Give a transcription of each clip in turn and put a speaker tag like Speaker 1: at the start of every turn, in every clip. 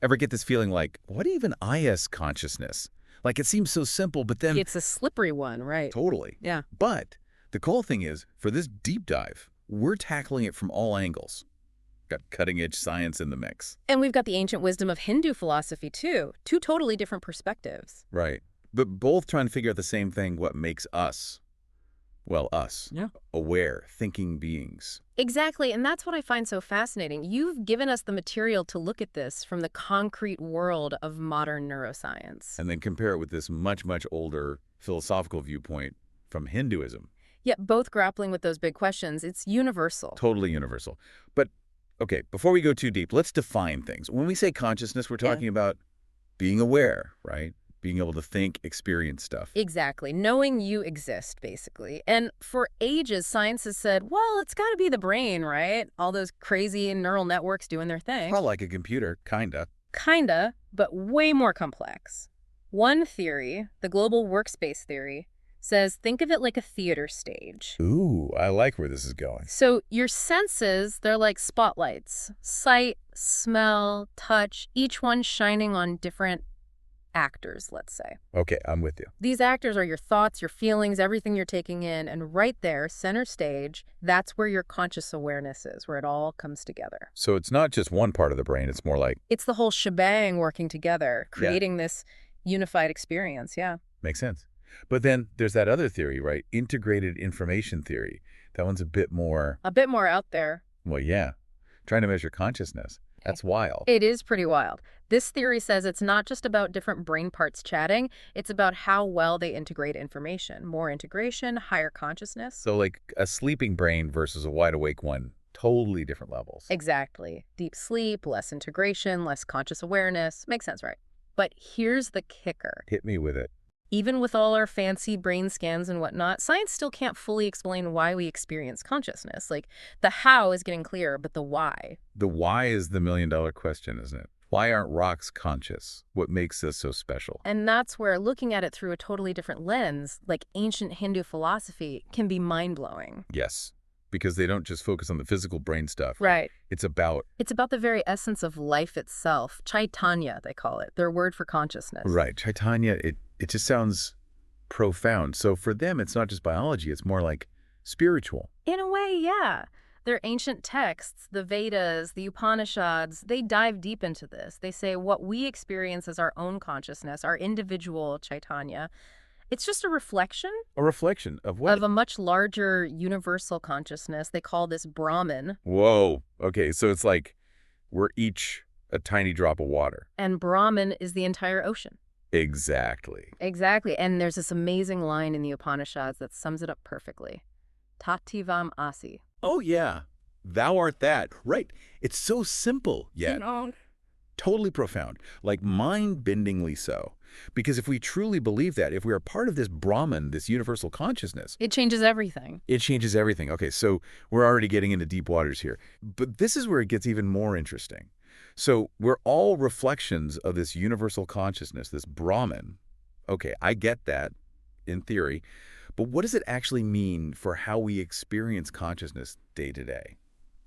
Speaker 1: Ever get this feeling like, what even is consciousness? Like it seems so simple, but then...
Speaker 2: It's a slippery one, right?
Speaker 1: Totally.
Speaker 2: Yeah.
Speaker 1: But the cool thing is, for this deep dive, we're tackling it from all angles. Got cutting-edge science in the mix.
Speaker 2: And we've got the ancient wisdom of Hindu philosophy, too. Two totally different perspectives.
Speaker 1: Right. But both trying to figure out the same thing, what makes us, well, us,
Speaker 2: Yeah.
Speaker 1: aware, thinking beings.
Speaker 2: Exactly, and that's what I find so fascinating. You've given us the material to look at this from the concrete world of modern neuroscience.
Speaker 1: And then compare it with this much, much older philosophical viewpoint from Hinduism.
Speaker 2: Yet both grappling with those big questions. It's universal.
Speaker 1: Totally universal. But, okay, before we go too deep, let's define things. When we say consciousness, we're talking about being aware, right? Being able to think, experience stuff.
Speaker 2: Exactly. Knowing you exist, basically. And for ages, science has said, well, it's got to be the brain, right? All those crazy neural networks doing their thing.
Speaker 1: Well, like a computer, kinda.
Speaker 2: Kinda, but way more complex. One theory, the global workspace theory, says think of it like a theater stage.
Speaker 1: Ooh, I like where this is going.
Speaker 2: So your senses, they're like spotlights. Sight, smell, touch, each one shining on different actors, let's say.
Speaker 1: Okay, I'm with you.
Speaker 2: These actors are your thoughts, your feelings, everything you're taking in, and right there, center stage, that's where your conscious awareness is, where it all comes together.
Speaker 1: So it's not just one part of the brain, it's more like...
Speaker 2: It's the whole shebang working together, creating this unified experience, yeah.
Speaker 1: Makes sense. But then there's that other theory, right? Integrated information theory. That one's a bit more...
Speaker 2: A bit more out there.
Speaker 1: Well, yeah. Trying to measure consciousness. That's wild.
Speaker 2: It is pretty wild. This theory says it's not just about different brain parts chatting, it's about how well they integrate information. More integration, higher consciousness.
Speaker 1: So like a sleeping brain versus a wide awake one, totally different levels.
Speaker 2: Exactly. Deep sleep, less integration, less conscious awareness. Makes sense, right? But here's the kicker.
Speaker 1: Hit me with it.
Speaker 2: Even with all our fancy brain scans and whatnot, science still can't fully explain why we experience consciousness. Like, the how is getting clearer, but the why.
Speaker 1: The why is the million-dollar question, isn't it? Why aren't rocks conscious? What makes us so special?
Speaker 2: And that's where looking at it through a totally different lens, like ancient Hindu philosophy, can be mind-blowing.
Speaker 1: Yes, because they don't just focus on the physical brain stuff.
Speaker 2: Right.
Speaker 1: It's about
Speaker 2: the very essence of life itself. Chaitanya, they call it. Their word for consciousness.
Speaker 1: Right. Chaitanya, it just sounds profound. So for them, it's not just biology. It's more like spiritual.
Speaker 2: In a way, yeah. Their ancient texts, the Vedas, the Upanishads, they dive deep into this. They say what we experience as our own consciousness, our individual Chaitanya, it's just a reflection.
Speaker 1: A reflection of what?
Speaker 2: Of a much larger universal consciousness. They call this Brahman.
Speaker 1: Whoa. Okay, so it's like we're each a tiny drop of water.
Speaker 2: And Brahman is the entire ocean.
Speaker 1: Exactly.
Speaker 2: Exactly. And there's this amazing line in the Upanishads that sums it up perfectly. Tativam asi.
Speaker 1: Oh, yeah. Thou art that. Right. It's so simple, yet totally profound, like mind-bendingly so. Because if we truly believe that, if we are part of this Brahman, this universal consciousness...
Speaker 2: It changes everything.
Speaker 1: It changes everything. Okay, so we're already getting into deep waters here. But this is where it gets even more interesting. So we're all reflections of this universal consciousness, this Brahman. Okay, I get that in theory. But what does it actually mean for how we experience consciousness day to day?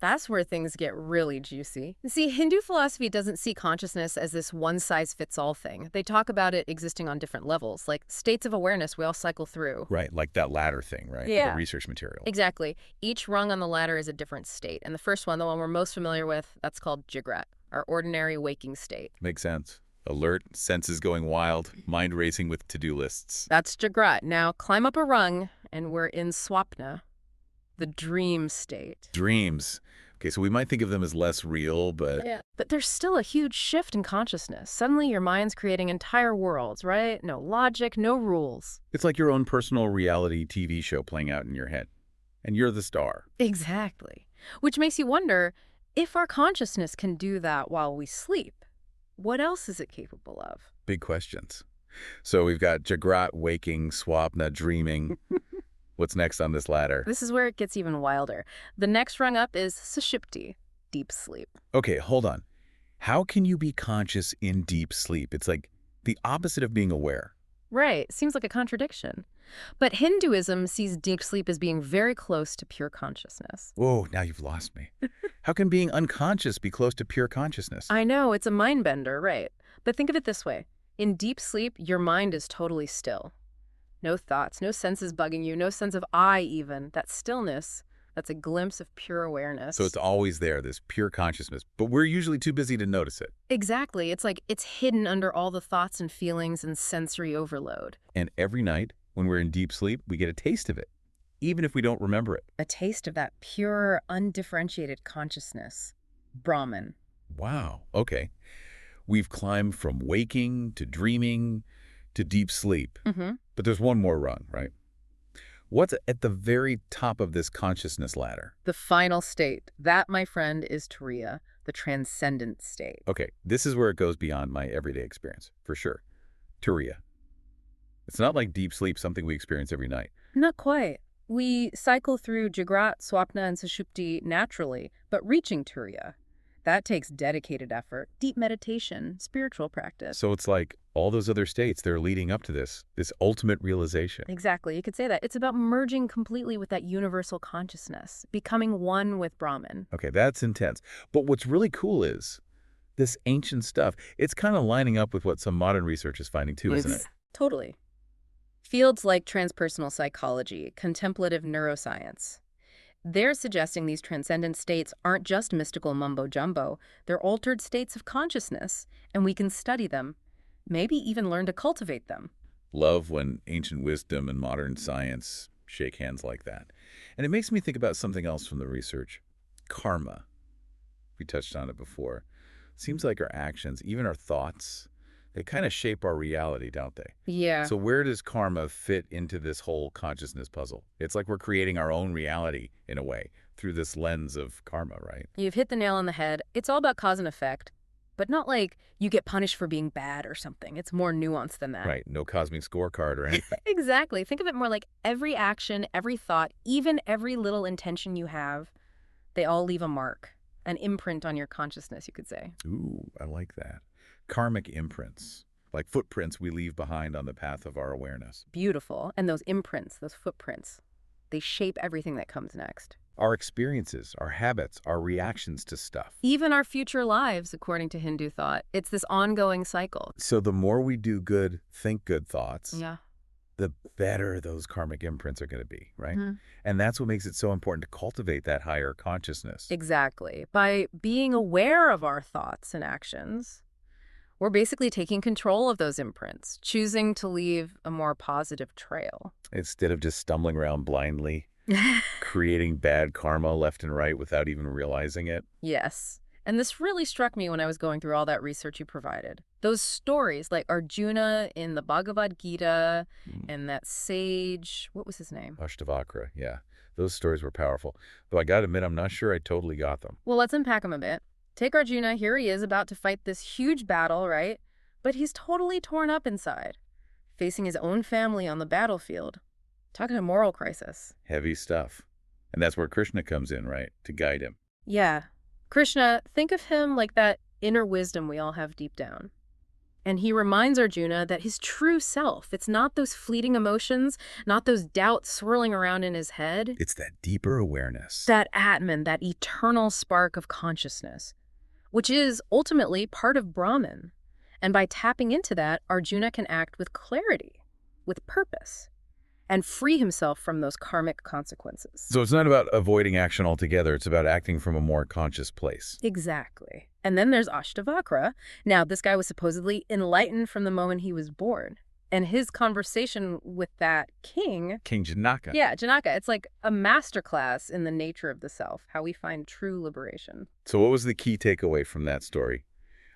Speaker 2: That's where things get really juicy. See, Hindu philosophy doesn't see consciousness as this one-size-fits-all thing. They talk about it existing on different levels, like states of awareness we all cycle through.
Speaker 1: Right, like that ladder thing, right?
Speaker 2: Yeah.
Speaker 1: The research material.
Speaker 2: Exactly. Each rung on the ladder is a different state. And the first one, the one we're most familiar with, that's called Jagrat, our ordinary waking state.
Speaker 1: Makes sense. Alert, senses going wild, mind racing with to-do lists.
Speaker 2: That's Jagrat. Now climb up a rung, and we're in Swapna, the dream state.
Speaker 1: Dreams. Okay, so we might think of them as less real, but...
Speaker 2: Yeah. But there's still a huge shift in consciousness. Suddenly your mind's creating entire worlds, right? No logic, no rules.
Speaker 1: It's like your own personal reality TV show playing out in your head. And you're the star.
Speaker 2: Exactly. Which makes you wonder, if our consciousness can do that while we sleep, what else is it capable of?
Speaker 1: Big questions. So we've got Jagrat, waking, Swapna, dreaming. What's next on this ladder?
Speaker 2: This is where it gets even wilder. The next rung up is Sushupti, deep sleep.
Speaker 1: Okay, hold on. How can you be conscious in deep sleep? It's like the opposite of being aware.
Speaker 2: Right. Seems like a contradiction. But Hinduism sees deep sleep as being very close to pure consciousness.
Speaker 1: Whoa, now you've lost me. How can being unconscious be close to pure consciousness?
Speaker 2: I know, it's a mind bender, right? But think of it this way. In deep sleep, your mind is totally still. No thoughts, no senses bugging you, no sense of I even. That stillness, that's a glimpse of pure awareness.
Speaker 1: So it's always there, this pure consciousness, but we're usually too busy to notice it.
Speaker 2: Exactly. It's like it's hidden under all the thoughts and feelings and sensory overload.
Speaker 1: And every night, when we're in deep sleep, we get a taste of it, even if we don't remember it.
Speaker 2: A taste of that pure, undifferentiated consciousness. Brahman.
Speaker 1: Wow, okay. We've climbed from waking to dreaming to deep sleep.
Speaker 2: Mm-hmm.
Speaker 1: But there's one more rung, right? What's at the very top of this consciousness ladder?
Speaker 2: The final state. That, my friend, is Turiya, the transcendent state.
Speaker 1: Okay, this is where it goes beyond my everyday experience, for sure. Turiya. It's not like deep sleep, something we experience every night.
Speaker 2: Not quite. We cycle through Jagrat, Swapna, and Sushupti naturally, but reaching Turiya, that takes dedicated effort, deep meditation, spiritual practice.
Speaker 1: So it's like all those other states, they're leading up to this ultimate realization.
Speaker 2: Exactly. You could say that. It's about merging completely with that universal consciousness, becoming one with Brahman.
Speaker 1: Okay, that's intense. But what's really cool is this ancient stuff, it's kind of lining up with what some modern research is finding too, isn't it?
Speaker 2: Totally. Fields like transpersonal psychology, contemplative neuroscience, they're suggesting these transcendent states aren't just mystical mumbo-jumbo. They're altered states of consciousness, and we can study them, maybe even learn to cultivate them.
Speaker 1: Love when ancient wisdom and modern science shake hands like that. And it makes me think about something else from the research. Karma. We touched on it before. Seems like our actions, even our thoughts, they kind of shape our reality, don't they?
Speaker 2: Yeah.
Speaker 1: So where does karma fit into this whole consciousness puzzle? It's like we're creating our own reality, in a way, through this lens of karma, right?
Speaker 2: You've hit the nail on the head. It's all about cause and effect, but not like you get punished for being bad or something. It's more nuanced than that.
Speaker 1: Right, no cosmic scorecard or anything.
Speaker 2: Exactly. Think of it more like every action, every thought, even every little intention you have, they all leave a mark, an imprint on your consciousness, you could say.
Speaker 1: Ooh, I like that. Karmic imprints, like footprints we leave behind on the path of our awareness.
Speaker 2: Beautiful. And those imprints, those footprints, they shape everything that comes next.
Speaker 1: Our experiences, our habits, our reactions to stuff.
Speaker 2: Even our future lives, according to Hindu thought. It's this ongoing cycle.
Speaker 1: So the more we do good, think good thoughts,
Speaker 2: Yeah.
Speaker 1: the better those karmic imprints are going to be, right?
Speaker 2: Mhm.
Speaker 1: And that's what makes it so important to cultivate that higher consciousness.
Speaker 2: Exactly. By being aware of our thoughts and actions, we're basically taking control of those imprints, choosing to leave a more positive trail.
Speaker 1: Instead of just stumbling around blindly, creating bad karma left and right without even realizing it.
Speaker 2: Yes. And this really struck me when I was going through all that research you provided. Those stories like Arjuna in the Bhagavad Gita and that sage, what was his name?
Speaker 1: Ashtavakra, yeah. Those stories were powerful. Though I gotta admit, I'm not sure I totally got them.
Speaker 2: Well, let's unpack them a bit. Take Arjuna, here he is about to fight this huge battle, right? But he's totally torn up inside, facing his own family on the battlefield. Talking a moral crisis.
Speaker 1: Heavy stuff. And that's where Krishna comes in, right? To guide him.
Speaker 2: Yeah. Krishna, think of him like that inner wisdom we all have deep down. And he reminds Arjuna that his true self, it's not those fleeting emotions, not those doubts swirling around in his head.
Speaker 1: It's that deeper awareness.
Speaker 2: That Atman, that eternal spark of consciousness, which is ultimately part of Brahman. And by tapping into that, Arjuna can act with clarity, with purpose, and free himself from those karmic consequences.
Speaker 1: So it's not about avoiding action altogether. It's about acting from a more conscious place.
Speaker 2: Exactly. And then there's Ashtavakra. Now, this guy was supposedly enlightened from the moment he was born. And his conversation with that king...
Speaker 1: King Janaka.
Speaker 2: Yeah, Janaka. It's like a masterclass in the nature of the self, how we find true liberation.
Speaker 1: So what was the key takeaway from that story?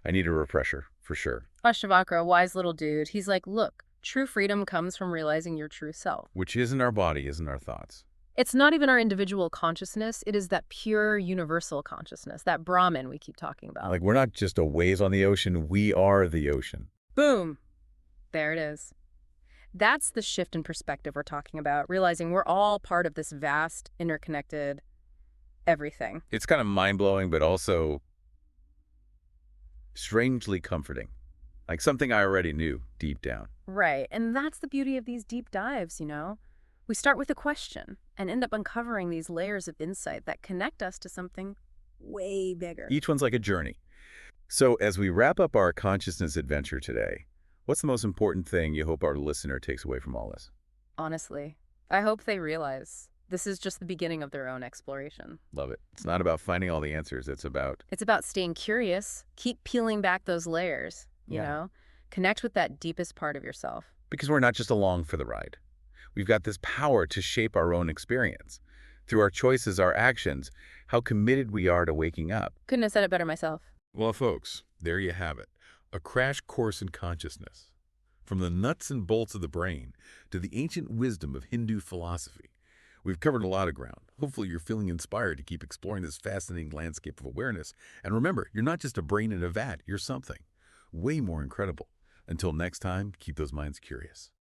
Speaker 1: I need a refresher, for sure.
Speaker 2: Ashtavakra, a wise little dude, he's like, look, true freedom comes from realizing your true self.
Speaker 1: Which isn't our body, isn't our thoughts.
Speaker 2: It's not even our individual consciousness. It is that pure universal consciousness, that Brahman we keep talking about.
Speaker 1: Like, we're not just a waves on the ocean. We are the ocean.
Speaker 2: Boom. There it is. That's the shift in perspective we're talking about, realizing we're all part of this vast, interconnected everything.
Speaker 1: It's kind of mind-blowing, but also strangely comforting. Like something I already knew deep down.
Speaker 2: Right, and that's the beauty of these deep dives, you know? We start with a question and end up uncovering these layers of insight that connect us to something way bigger.
Speaker 1: Each one's like a journey. So as we wrap up our consciousness adventure today, what's the most important thing you hope our listener takes away from all this?
Speaker 2: Honestly, I hope they realize this is just the beginning of their own exploration.
Speaker 1: Love it. It's not about finding all the answers. It's about,
Speaker 2: It's about staying curious, keep peeling back those layers, you
Speaker 1: yeah,
Speaker 2: know? Connect with that deepest part of yourself.
Speaker 1: because we're not just along for the ride. We've got this power to shape our own experience. Through our choices, our actions, how committed we are to waking up.
Speaker 2: Couldn't have said it better myself.
Speaker 3: Well, folks, there you have it. A crash course in consciousness. From the nuts and bolts of the brain to the ancient wisdom of Hindu philosophy. We've covered a lot of ground. Hopefully you're feeling inspired to keep exploring this fascinating landscape of awareness. And remember, you're not just a brain in a vat, you're something way more incredible. Until next time, keep those minds curious.